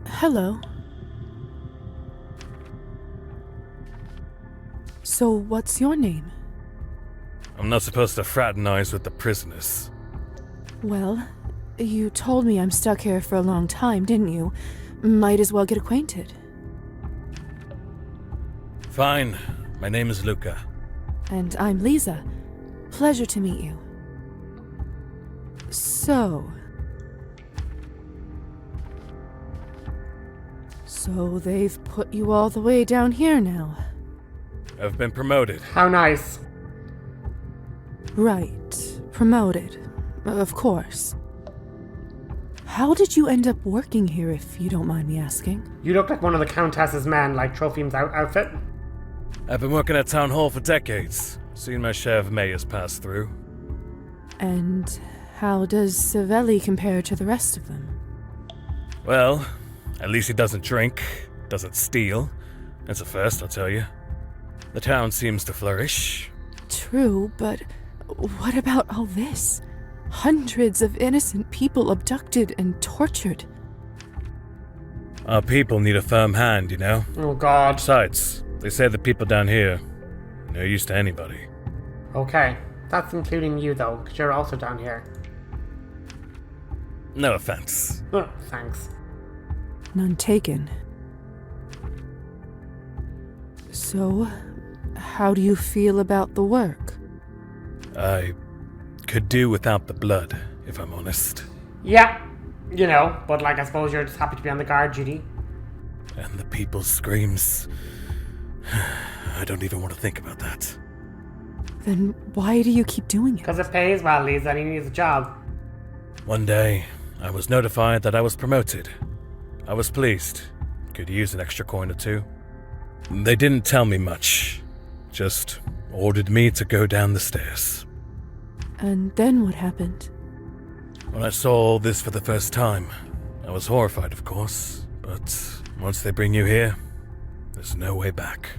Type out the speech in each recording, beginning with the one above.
Hello. So, what's your name? I'm not supposed to fraternize with the prisoners. Well, you told me I'm stuck here for a long time, didn't you? Might as well get acquainted. Fine. My name is Luca. And I'm Liza. Pleasure to meet you. So they've put you all the way down here now. I've been promoted. How nice. Right. Promoted. Of course. How did you end up working here, if you don't mind me asking? You look like one of the Countess's men, like Trophium's outfit. I've been working at Town Hall for decades. Seen my share of mayors pass through. And how does Savelli compare to the rest of them? Well, at least he doesn't drink, doesn't steal. It's a first, I'll tell you. The town seems to flourish. True, but what about all this? Hundreds of innocent people abducted and tortured. Our people need a firm hand, you know? Oh god. Besides, they say the people down here are no use to anybody. Okay, that's including you though, because you're also down here. No offense. Oh, thanks. None taken. So, how do you feel about the work? I could do without the blood, if I'm honest. Yeah, you know, but like I suppose you're just happy to be on the guard duty. And the people's screams. I don't even want to think about that. Then why do you keep doing it? Because it pays well, Liza, and he needs a job. One day, I was notified that I was promoted. I was pleased. Could use an extra coin or two. They didn't tell me much. Just ordered me to go down the stairs. And then what happened? When I saw all this for the first time, I was horrified, of course. But once they bring you here, there's no way back.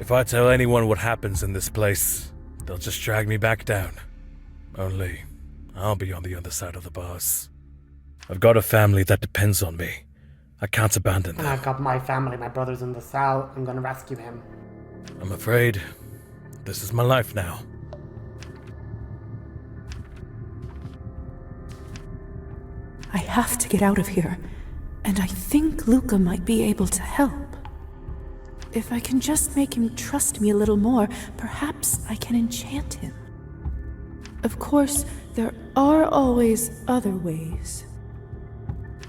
If I tell anyone what happens in this place, they'll just drag me back down. Only, I'll be on the other side of the bars. I've got a family that depends on me. I can't abandon them. And I've got my family, my brother's in the cell. I'm gonna rescue him. I'm afraid this is my life now. I have to get out of here, and I think Luca might be able to help. If I can just make him trust me a little more, perhaps I can enchant him. Of course, there are always other ways.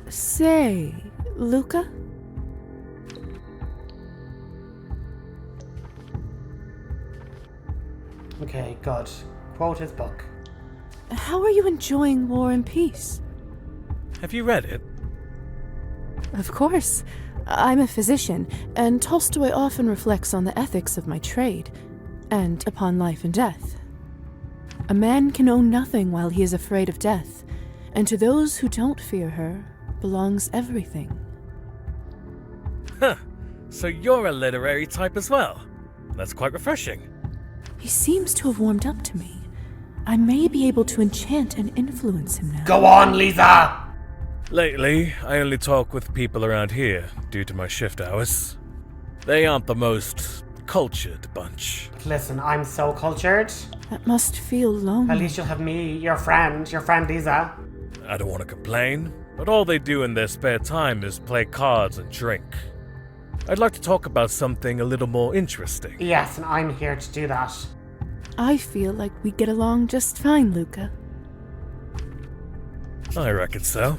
Say, Luca? Okay, good. Quote his book. How are you enjoying War and Peace? Have you read it? Of course. I'm a physician, and Tolstoy often reflects on the ethics of my trade, and upon life and death. A man can own nothing while he is afraid of death, and to those who don't fear her belongs everything. Huh. So you're a literary type as well. That's quite refreshing. He seems to have warmed up to me. I may be able to enchant and influence him now. Go on, Liza! Lately, I only talk with people around here due to my shift hours. They aren't the most cultured bunch. Listen, I'm so cultured. That must feel lonely. At least you'll have me, your friend Liza. I don't want to complain, but all they do in their spare time is play cards and drink. I'd like to talk about something a little more interesting. Yes, and I'm here to do that. I feel like we get along just fine, Luca. I reckon so.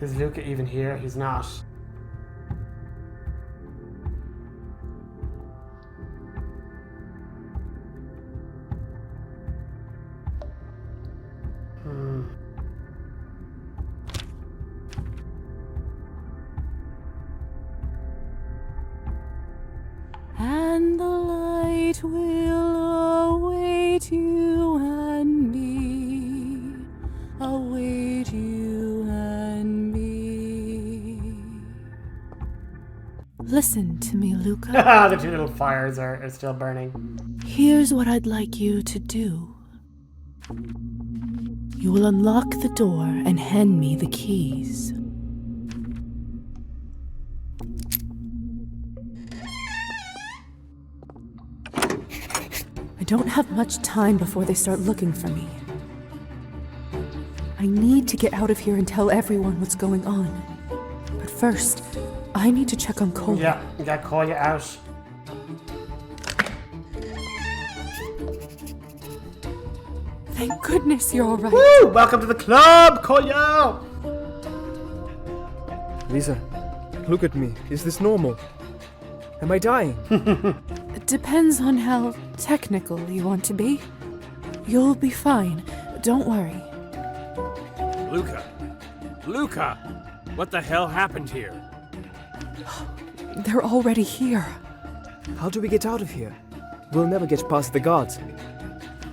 Is Luca even here? He's not. And the light will await you and me, await you and me. Listen to me, Luca. The two little fires are still burning. Here's what I'd like you to do. You will unlock the door and hand me the keys. I don't have much time before they start looking for me. I need to get out of here and tell everyone what's going on. But first, I need to check on Koyla. Yeah, get Koyla out. Thank goodness you're all right. Woo! Welcome to the club, Koyla! Liza, look at me. Is this normal? Am I dying? It depends on how technical you want to be. You'll be fine. Don't worry. Luca! Luca! What the hell happened here? They're already here. How do we get out of here? We'll never get past the guards.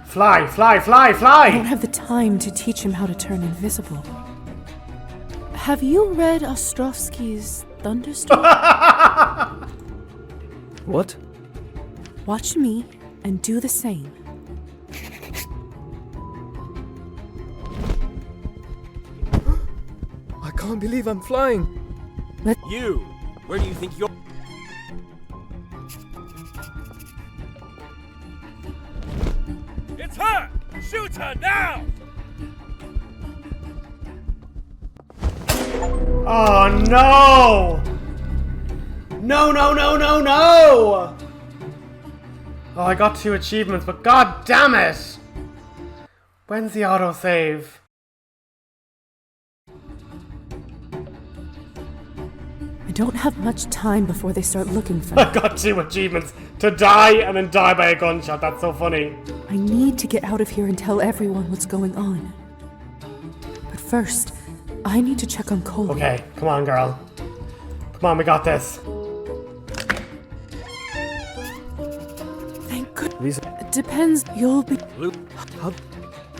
Fly, fly, fly, I don't fly! have the time to teach him how to turn invisible. Have you read Ostrovsky's Thunderstorm? What? Watch me and do the same. I can't believe I'm flying. You! Where do you think you're... It's her! Shoot her now! Oh no! No, no, no, no, no! Oh, I got 2 achievements, but god damn it! When's the autosave? I don't have much time before they start looking for me. I got 2 achievements. To die and then die by a gunshot. That's so funny. I need to get out of here and tell everyone what's going on. But first, I need to check on Koyla. Okay, come on, girl. Come on, we got this. Thank goodness. Liza, It depends. You'll be. Luke? how?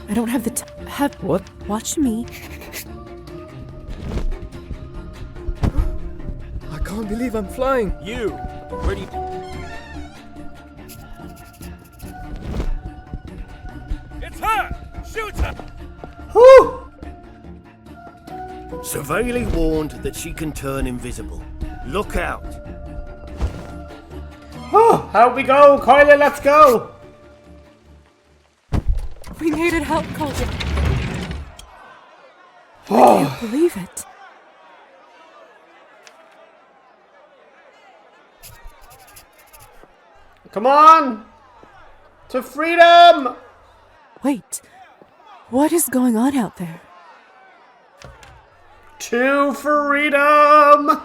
I don't have the time. What? Watch me. I can't believe I'm flying. You! Where do you... It's her! Shoot her! Whew! Severely warned that she can turn invisible. Look out! Oh, out we go, Koyla, let's go! We needed help, Koyla. Oh, Believe it. come on! To freedom! Wait. What is going on out there? To freedom!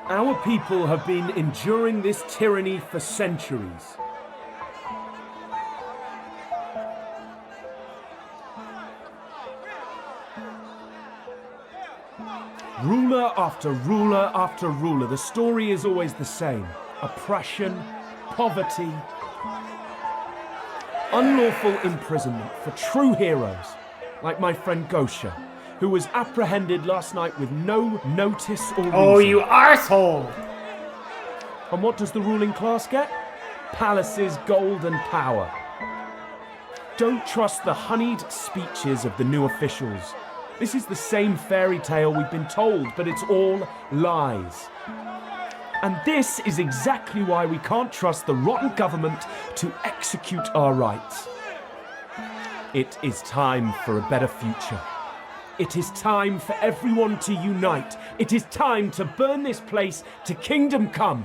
Our people have been enduring this tyranny for centuries. Ruler after ruler after ruler, the story is always the same. Oppression, poverty, unlawful imprisonment for true heroes, like my friend Gosha, who was apprehended last night with no notice or reason. Oh, you arsehole! And what does the ruling class get? Palaces, gold and power. Don't trust the honeyed speeches of the new officials. This is the same fairy tale we've been told, but it's all lies. And this is exactly why we can't trust the rotten government to execute our rights. It is time for a better future. It is time for everyone to unite. It is time to burn this place to kingdom come.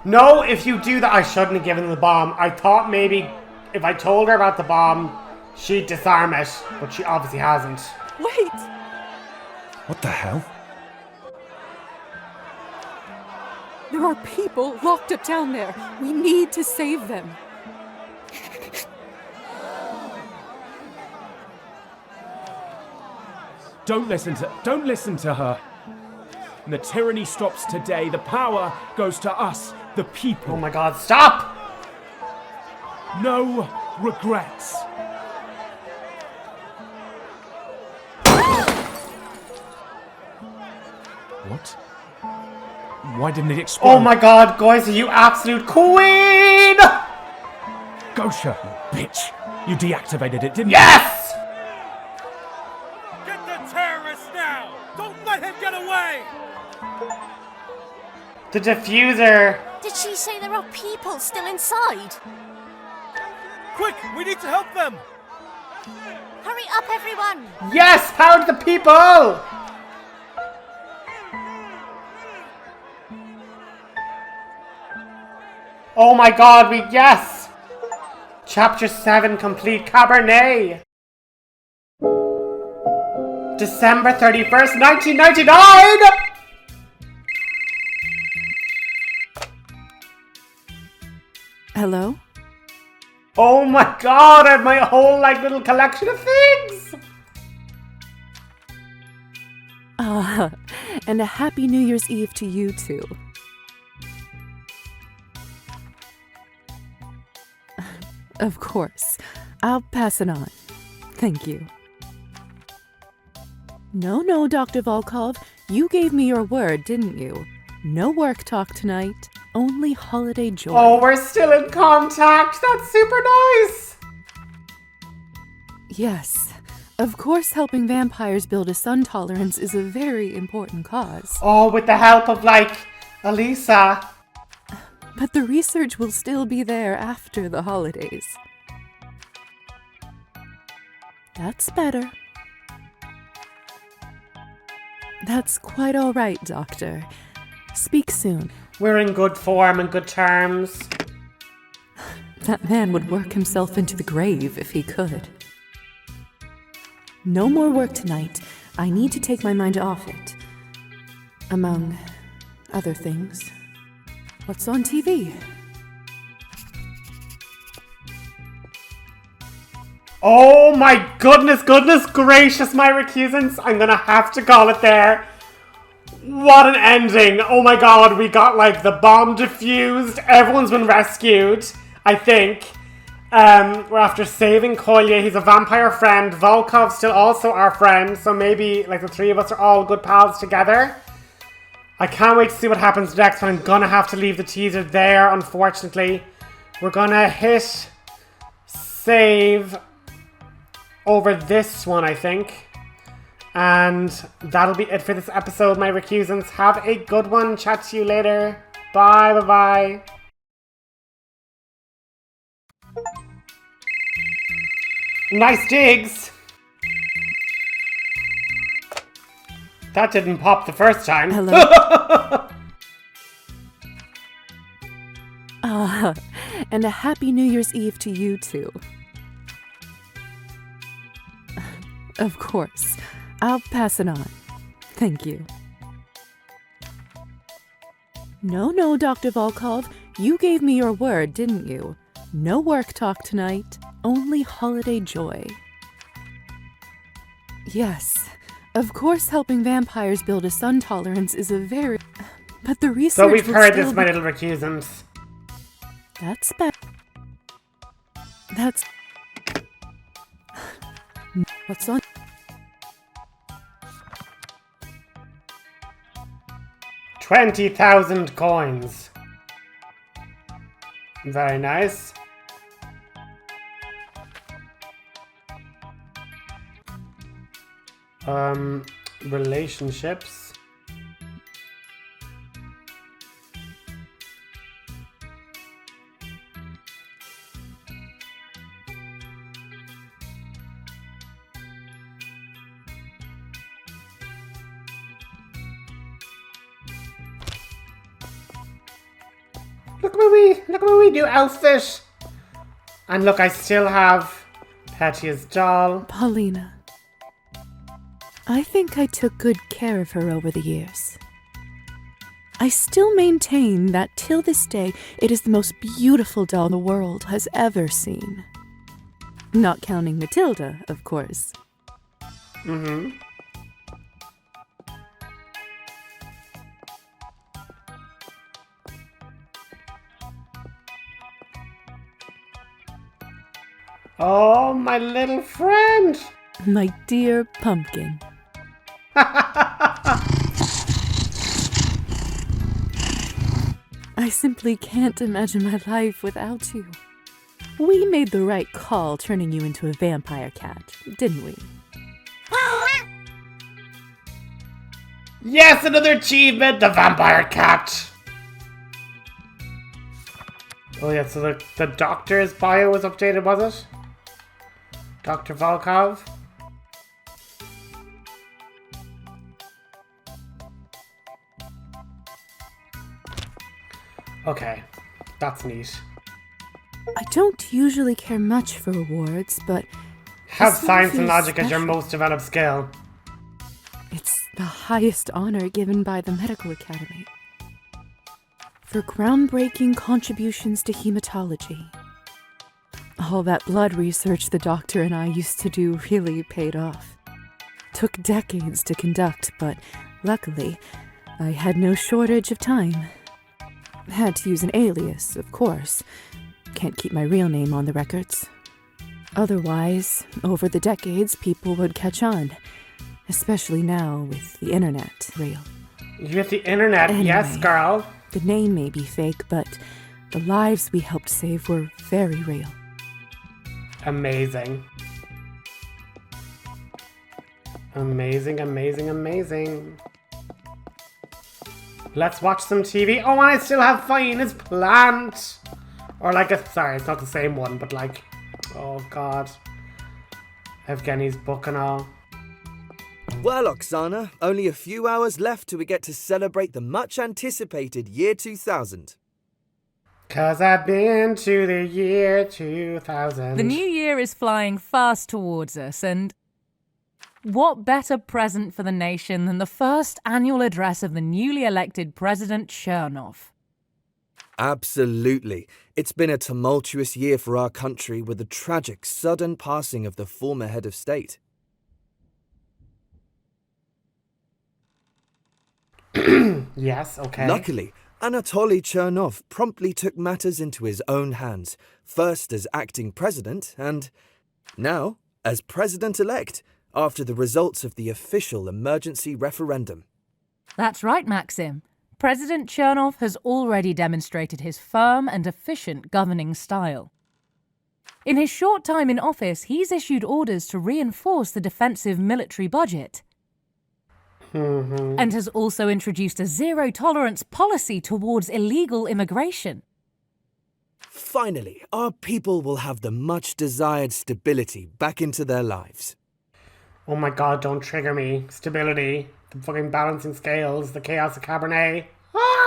No, if you do that, I shouldn't have given her the bomb. I thought maybe if I told her about the bomb, she'd disarm it, but she obviously hasn't. Wait! What the hell? There are people locked up down there. We need to save them. Don't listen to her. When the tyranny stops today, the power goes to us, the people. Oh my god, stop! No regrets. What? Why didn't it explode? Oh my god, Goyza, you absolute queen! Gosha, you bitch! You deactivated it, didn't Yes! Get the terrorist now! Don't let him get away! The diffuser. Did she say there are people still inside? Quick, we need to help them! Hurry up, everyone! Yes, power to the people! Oh my god, yes! Chapter 7 complete, Cabernet! December 31st, 1999! Hello? Oh my god, I have my whole little collection of things! Ah, and a happy New Year's Eve to you too. Of course. I'll pass it on. Thank you. No, Dr. Volkov. You gave me your word, didn't you? No work talk tonight. Only holiday joy. Oh, we're still in contact! That's super nice! Yes. Of course, helping vampires build a sun tolerance is a very important cause. Oh, with the help of, Elisa. But the research will still be there after the holidays. That's better. That's quite all right, Doctor. Speak soon. We're in good form and good terms. That man would work himself into the grave if he could. No more work tonight. I need to take my mind off it. Among other things. What's on TV? Oh my goodness gracious, my recusants. I'm gonna have to call it there. What an ending. Oh my god, we got the bomb defused. Everyone's been rescued, I think. We're after saving Koyla. He's a vampire friend. Volkov's still also our friend. So maybe the three of us are all good pals together. I can't wait to see what happens next, but I'm gonna have to leave the teaser there, unfortunately. We're gonna hit save over this one, I think. And that'll be it for this episode, my recusants. Have a good one. Chat to you later. Bye. Nice digs. That didn't pop the first time. Hello? Ah, and a happy New Year's Eve to you too. Of course. I'll pass it on. Thank you. No, Dr. Volkov. You gave me your word, didn't you? No work talk tonight. Only holiday joy. Yes. Of course, helping vampires build a sun tolerance is a very... But the research... So we've will heard still this, my little recusants. That's better. That's... What's on... 20,000 coins. Very nice. Relationships. Look at my new outfit. And look, I still have Petya's doll. Paulina. I think I took good care of her over the years. I still maintain that till this day, it is the most beautiful doll the world has ever seen. Not counting Matilda, of course. Mm-hmm. Oh, my little friend. My dear pumpkin. I simply can't imagine my life without you. We made the right call turning you into a vampire cat, didn't we? Yes, another achievement, the vampire cat. Oh yeah, so the doctor's bio was updated, was it? Dr. Volkov? Okay, that's neat. I don't usually care much for awards, but Have this one science and feels logic as your special. most developed skill. It's the highest honor given by the Medical Academy. For groundbreaking contributions to hematology. All that blood research the doctor and I used to do really paid off. Took decades to conduct, but luckily, I had no shortage of time. Had to use an alias, of course. Can't keep my real name on the records. Otherwise, over the decades, people would catch on. Especially now with the internet real. You get the internet, yes, Anyway. girl. The name may be fake, but the lives we helped save were very real. Amazing. Amazing, amazing, amazing. Let's watch some TV. Oh, and I still have Finest Plant. Or like sorry, it's not the same one, but like, oh god. Evgeny's book and all. Well, Oksana, only a few hours left till we get to celebrate the much-anticipated year 2000. 'Cause I've been to the year 2000. The new year is flying fast towards us, and what better present for the nation than the first annual address of the newly elected President Chernov? Absolutely. It's been a tumultuous year for our country with the tragic, sudden passing of the former head of state. Yes, okay. Luckily, Anatoly Chernov promptly took matters into his own hands, first as acting president and now as president-elect after the results of the official emergency referendum. That's right, Maxim. President Chernov has already demonstrated his firm and efficient governing style. In his short time in office, he's issued orders to reinforce the defensive military budget. And has also introduced a zero-tolerance policy towards illegal immigration. Finally, our people will have the much-desired stability back into their lives. Oh my god, don't trigger me. Stability. The fucking balancing scales. The chaos of Cabernet.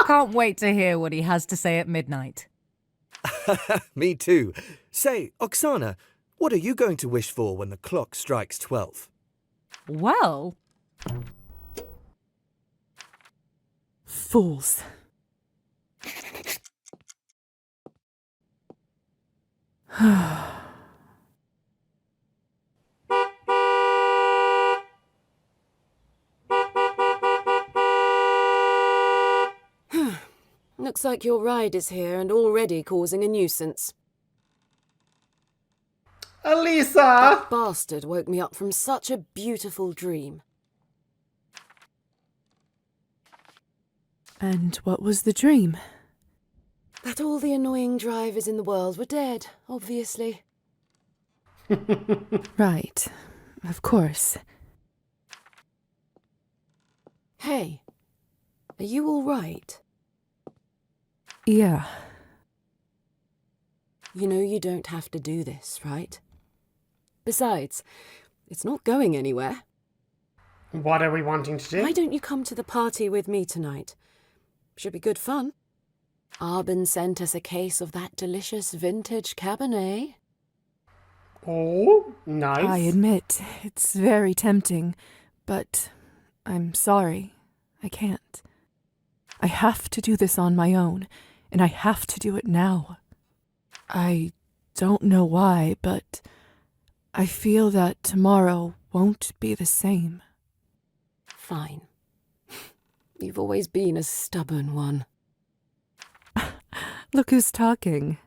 Can't wait to hear what he has to say at midnight. Me too. Say, Oksana, what are you going to wish for when the clock strikes 12? Well, Fools. Looks like your ride is here and already causing a nuisance. Elisa! That bastard woke me up from such a beautiful dream. And what was the dream? That all the annoying drivers in the world were dead, obviously. Right. Of course. Hey, are you all right? Yeah. You know you don't have to do this, right? Besides, it's not going anywhere. What are we wanting to do? Why don't you come to the party with me tonight? Should be good fun. Arbin sent us a case of that delicious vintage Cabernet. Oh, nice. I admit, it's very tempting, but I'm sorry. I can't. I have to do this on my own, and I have to do it now. I don't know why, but I feel that tomorrow won't be the same. Fine. You've always been a stubborn one. Look who's talking.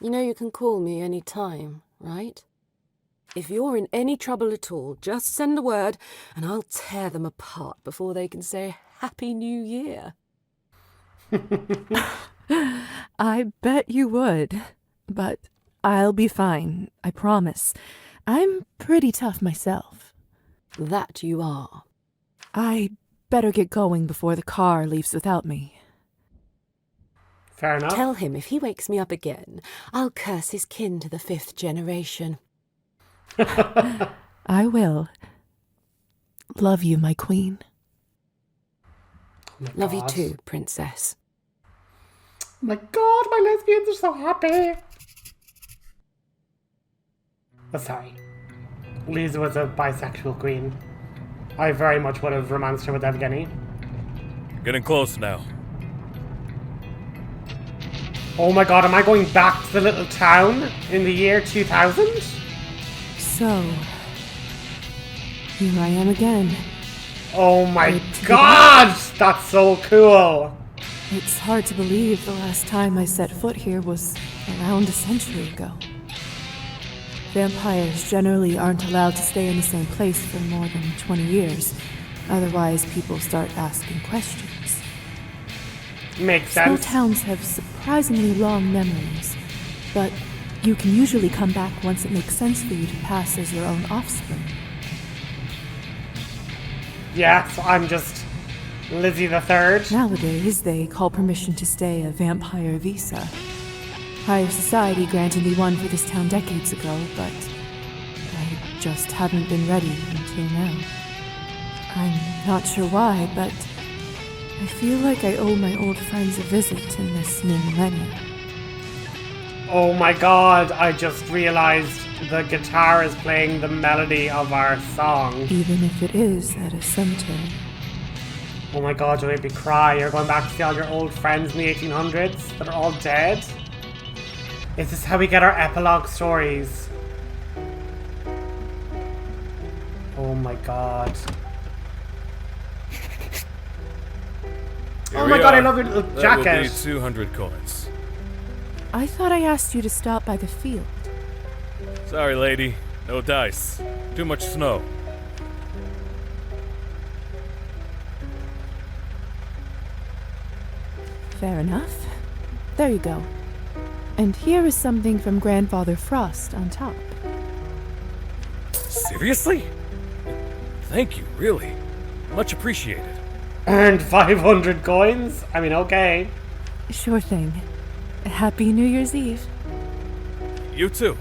You know you can call me any time, right? If you're in any trouble at all, just send a word and I'll tear them apart before they can say Happy New Year. I bet you would. But I'll be fine, I promise. I'm pretty tough myself. That you are. I better get going before the car leaves without me. Fair enough. Tell him if he wakes me up again, I'll curse his kin to the 5th generation. I will. Love you, my queen. Oh Love you too, princess. Oh my god, my lesbians are so happy. Oh, sorry. Liza was a bisexual queen. I very much would have romanced her with Evgeny. Getting close now. Oh my god, am I going back to the little town in the year 2000? So, here I am again. Oh my god! That's so cool! It's hard to believe the last time I set foot here was around a century ago. Vampires generally aren't allowed to stay in the same place for more than 20 years. Otherwise, people start asking questions. Makes Small sense. towns have surprisingly long memories, but you can usually come back once it makes sense for you to pass as your own offspring. Yeah, so I'm just Lizzie the Third. Nowadays, they call permission to stay a vampire visa. Higher society granted me one for this town decades ago, but I just haven't been ready until now. I'm not sure why, but I feel like I owe my old friends a visit in this new millennium. Oh my god, I just realized the guitar is playing the melody of our song. Even if it is at a cemetery. Oh my god, you made me cry. You're going back to see all your old friends in the 1800s that are all dead? Is this how we get our epilogue stories? Oh my god. Here Oh my we god, I are. love your little That will be jacket. 200 coins. I thought I asked you to stop by the field. Sorry, lady. No dice. Too much snow. Fair enough. There you go. And here is something from Grandfather Frost on top. Seriously? Thank you, really. Much appreciated. Earned 500 coins? I mean, okay. Sure thing. Happy New Year's Eve. You too.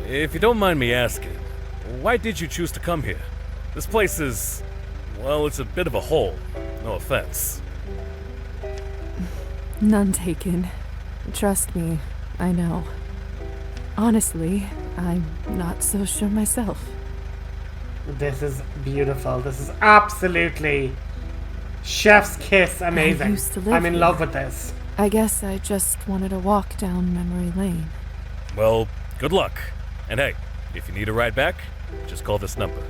If you don't mind me asking, why did you choose to come here? This place is, well, it's a bit of a hole. No offense. None taken. Trust me, I know. Honestly, I'm not so sure myself. This is beautiful. This is absolutely chef's kiss amazing. I used to live I'm in here. love with this. I guess I just wanted to walk down memory lane. Well, good luck. And hey, if you need a ride back, just call this number.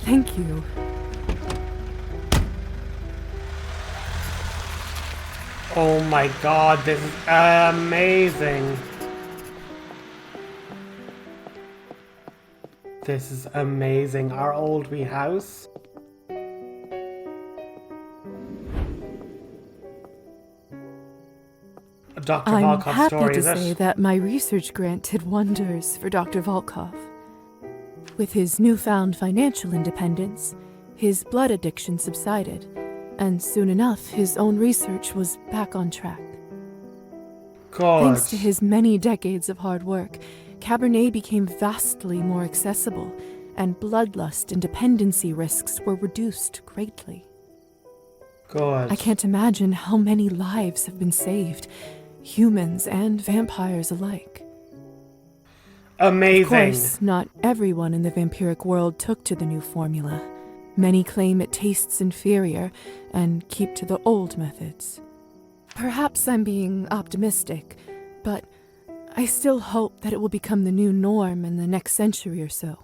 Thank you. Oh my god, this is amazing. This is amazing. Our old wee house. Dr. I'm Volkov's happy story, to is say it? that my research grant did wonders for Dr. Volkov. With his newfound financial independence, his blood addiction subsided, and soon enough his own research was back on track. God. Thanks to his many decades of hard work, Cabernet became vastly more accessible, and bloodlust and dependency risks were reduced greatly. God. I can't imagine how many lives have been saved, humans and vampires alike. Amazing. Of course, not everyone in the vampiric world took to the new formula. Many claim it tastes inferior and keep to the old methods. Perhaps I'm being optimistic, but I still hope that it will become the new norm in the next century or so.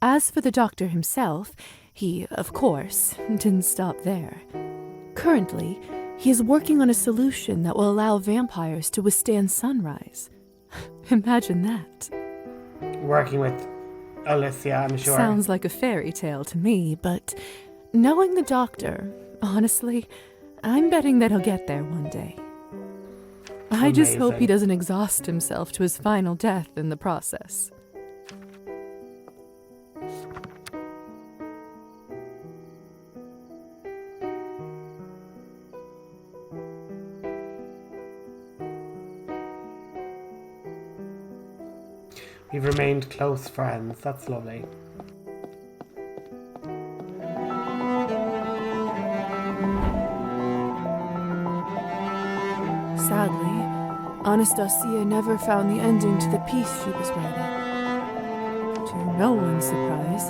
As for the doctor himself, he, of course, didn't stop there. Currently, he is working on a solution that will allow vampires to withstand sunrise. Imagine that. Working with Alicia, I'm sure. Sounds like a fairy tale to me, but knowing the doctor, honestly, I'm betting that he'll get there one day. I just hope he Amazing. doesn't exhaust himself to his final death in the process. We've remained close friends. That's lovely. Sadly, Anastasia never found the ending to the piece she was writing. To no one's surprise,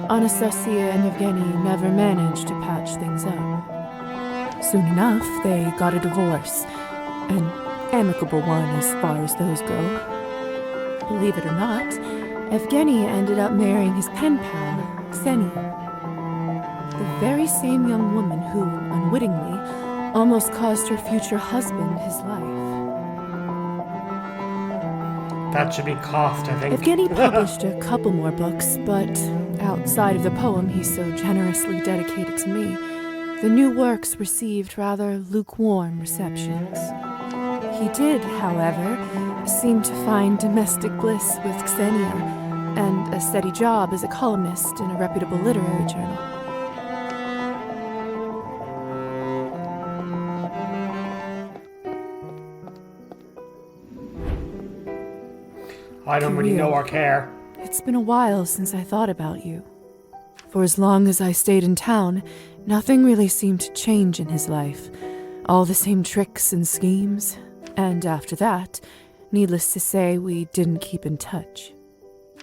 Anastasia and Evgeny never managed to patch things up. Soon enough, they got a divorce, an amicable one as far as those go. Believe it or not, Evgeny ended up marrying his pen pal, Ksenia. The very same young woman who, unwittingly, almost caused her future husband his life. That should be cost, I think. Evgeny published a couple more books, but outside of the poem he so generously dedicated to me, the new works received rather lukewarm receptions. He did, however, seem to find domestic bliss with Ksenia and a steady job as a columnist in a reputable literary journal. I don't really know or care. It's been a while since I thought about you. For as long as I stayed in town, nothing really seemed to change in his life. All the same tricks and schemes. And after that, needless to say, we didn't keep in touch.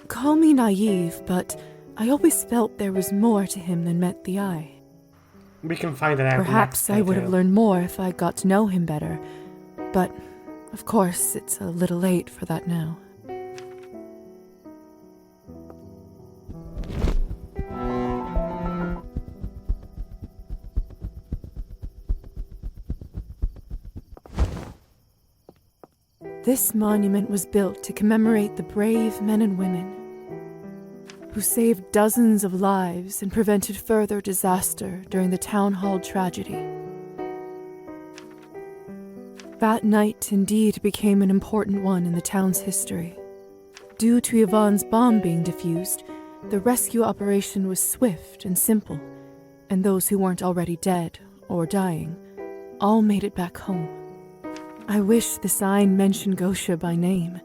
Call me naive, but I always felt there was more to him than met the eye. We can find it out. Perhaps I would have learned more if I got to know him better. But, of course, it's a little late for that now. This monument was built to commemorate the brave men and women who saved dozens of lives and prevented further disaster during the town hall tragedy. That night indeed became an important one in the town's history. Due to Yvonne's bomb being defused, the rescue operation was swift and simple, and those who weren't already dead or dying all made it back home. I wish the sign mentioned Gosha by name.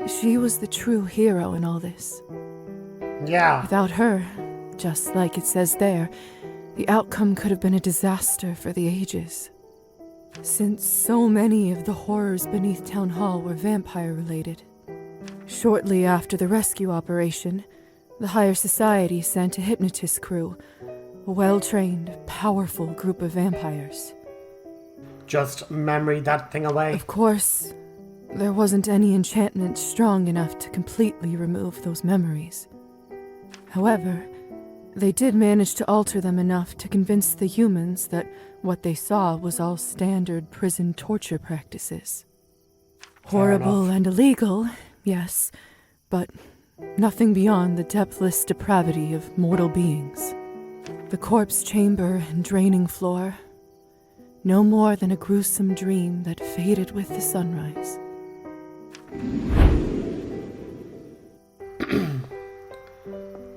She was the true hero in all this. Yeah. Without her, just like it says there, the outcome could have been a disaster for the ages. Since so many of the horrors beneath Town Hall were vampire-related. Shortly after the rescue operation, the higher society sent a hypnotist crew, a well-trained, powerful group of vampires. Just memory that thing away. Of course, there wasn't any enchantment strong enough to completely remove those memories. However, they did manage to alter them enough to convince the humans that what they saw was all standard prison torture practices. Horrible and illegal, yes, but nothing beyond the depthless depravity of mortal beings. The corpse chamber and draining floor, no more than a gruesome dream that faded with the sunrise.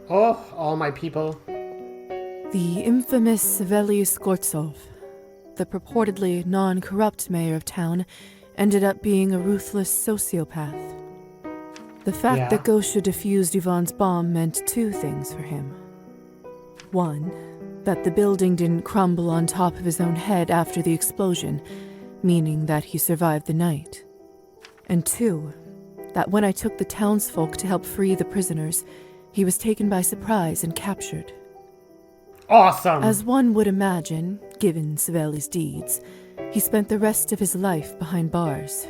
Oh, all my people. The infamous Savely Skortsov, the purportedly non-corrupt mayor of town, ended up being a ruthless sociopath. The fact that Gosha defused Yvonne's bomb meant two things for him. One, that the building didn't crumble on top of his own head after the explosion, meaning that he survived the night. And two, that when I took the townsfolk to help free the prisoners, he was taken by surprise and captured. Awesome! As one would imagine, given Savely's deeds, he spent the rest of his life behind bars.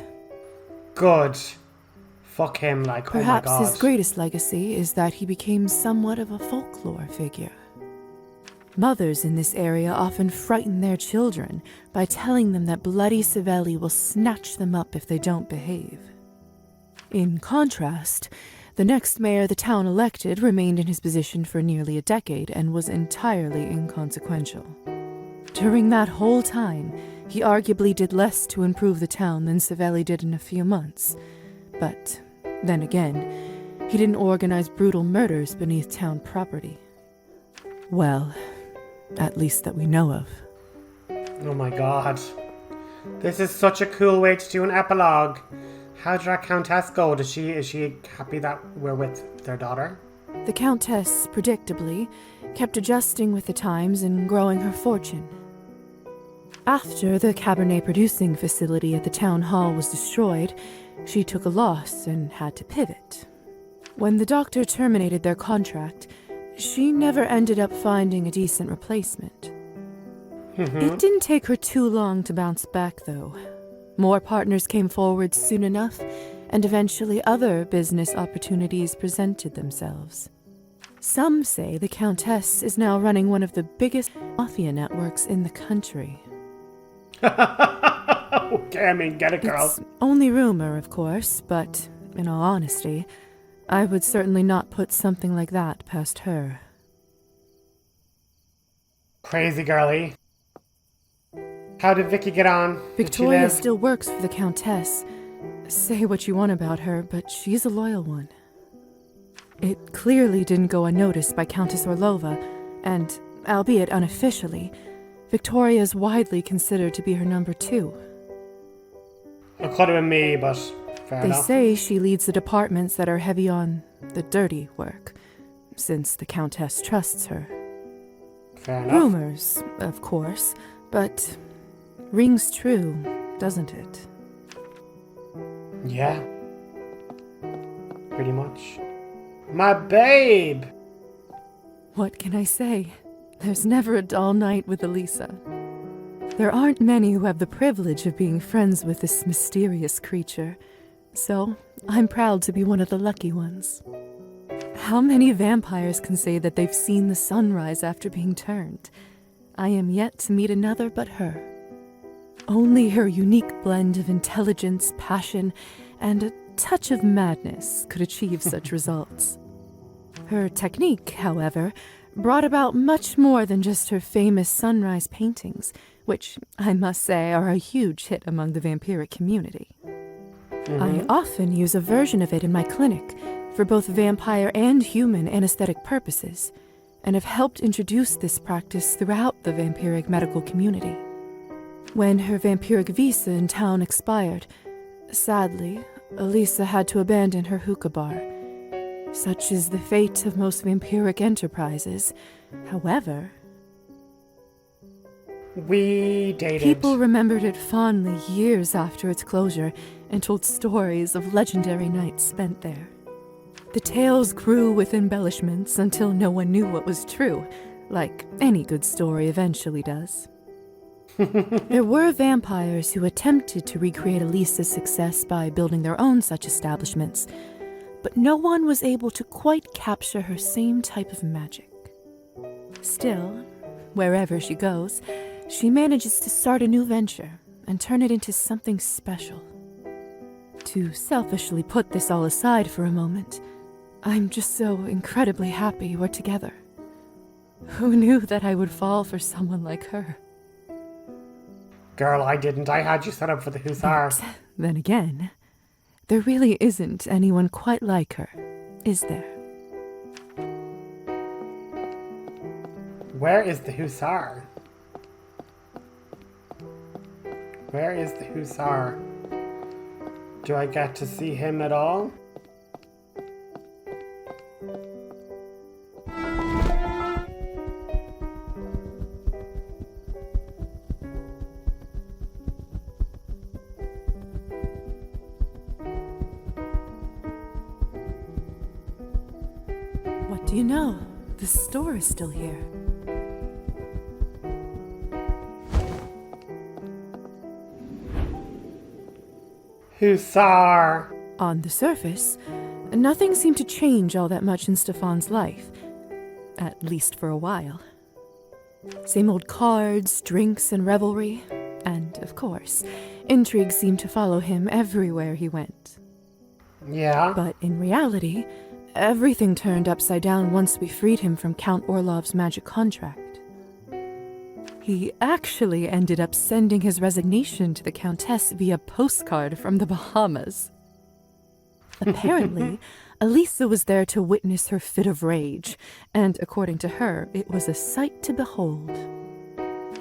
Good. Fuck him, like, Perhaps oh my God. his greatest legacy is that he became somewhat of a folklore figure. Mothers in this area often frighten their children by telling them that bloody Savely will snatch them up if they don't behave. In contrast, the next mayor the town elected remained in his position for nearly a decade and was entirely inconsequential. During that whole time, he arguably did less to improve the town than Savelli did in a few months. But then again, he didn't organize brutal murders beneath town property. Well, at least that we know of. Oh my god. This is such a cool way to do an epilogue. How did our Countess go? Is she happy that we're with their daughter? The Countess, predictably, kept adjusting with the times and growing her fortune. After the Cabernet producing facility at the town hall was destroyed, she took a loss and had to pivot. When the doctor terminated their contract, she never ended up finding a decent replacement. It didn't take her too long to bounce back, though. More partners came forward soon enough, and eventually other business opportunities presented themselves. Some say the Countess is now running one of the biggest mafia networks in the country. Okay, I mean, get it, girl. It's only rumor, of course, but in all honesty, I would certainly not put something like that past her. Crazy girly. How did Vicky get on? Victoria still works for the Countess. Say what you want about her, but she's a loyal one. It clearly didn't go unnoticed by Countess Orlova, and, albeit unofficially, Victoria is widely considered to be her number 2. It could have been me, but fair enough. They say she leads the departments that are heavy on the dirty work, since the Countess trusts her. Fair enough. Rumors, of course, but rings true, doesn't it? Yeah. Pretty much. My babe! What can I say? There's never a dull night with Elisa. There aren't many who have the privilege of being friends with this mysterious creature, so I'm proud to be one of the lucky ones. How many vampires can say that they've seen the sunrise after being turned? I am yet to meet another but her. Only her unique blend of intelligence, passion, and a touch of madness could achieve such results. Her technique, however, brought about much more than just her famous sunrise paintings, which I must say are a huge hit among the vampiric community. I often use a version of it in my clinic for both vampire and human anesthetic purposes, and have helped introduce this practice throughout the vampiric medical community. When her vampiric visa in town expired, sadly, Elisa had to abandon her hookah bar. Such is the fate of most vampiric enterprises. However, we dated. People remembered it fondly years after its closure and told stories of legendary nights spent there. The tales grew with embellishments until no one knew what was true, like any good story eventually does. There were vampires who attempted to recreate Elisa's success by building their own such establishments, but no one was able to quite capture her same type of magic. Still, wherever she goes, she manages to start a new venture and turn it into something special. To selfishly put this all aside for a moment, I'm just so incredibly happy we're together. Who knew that I would fall for someone like her? Girl, I didn't. I had you set up for the Hussar. But then again, there really isn't anyone quite like her, is there? Where is the Hussar? Where is the Hussar? Do I get to see him at all? What do you know? The store is still here. Hussar! On the surface, nothing seemed to change all that much in Stefan's life. At least for a while. Same old cards, drinks, and revelry. And, of course, intrigue seemed to follow him everywhere he went. Yeah? But in reality, everything turned upside down once we freed him from Count Orlov's magic contract. He actually ended up sending his resignation to the Countess via postcard from the Bahamas. Apparently, Liza was there to witness her fit of rage, and according to her, it was a sight to behold.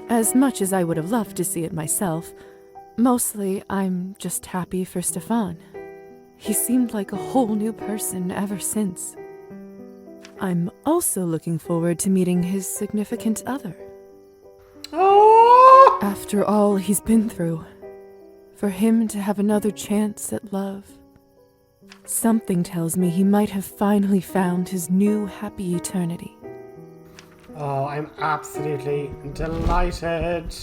As much as I would have loved to see it myself, mostly I'm just happy for Stefan. He seemed like a whole new person ever since. I'm also looking forward to meeting his significant other. Oh! After all he's been through, for him to have another chance at love. Something tells me he might have finally found his new happy eternity. Oh, I'm absolutely delighted.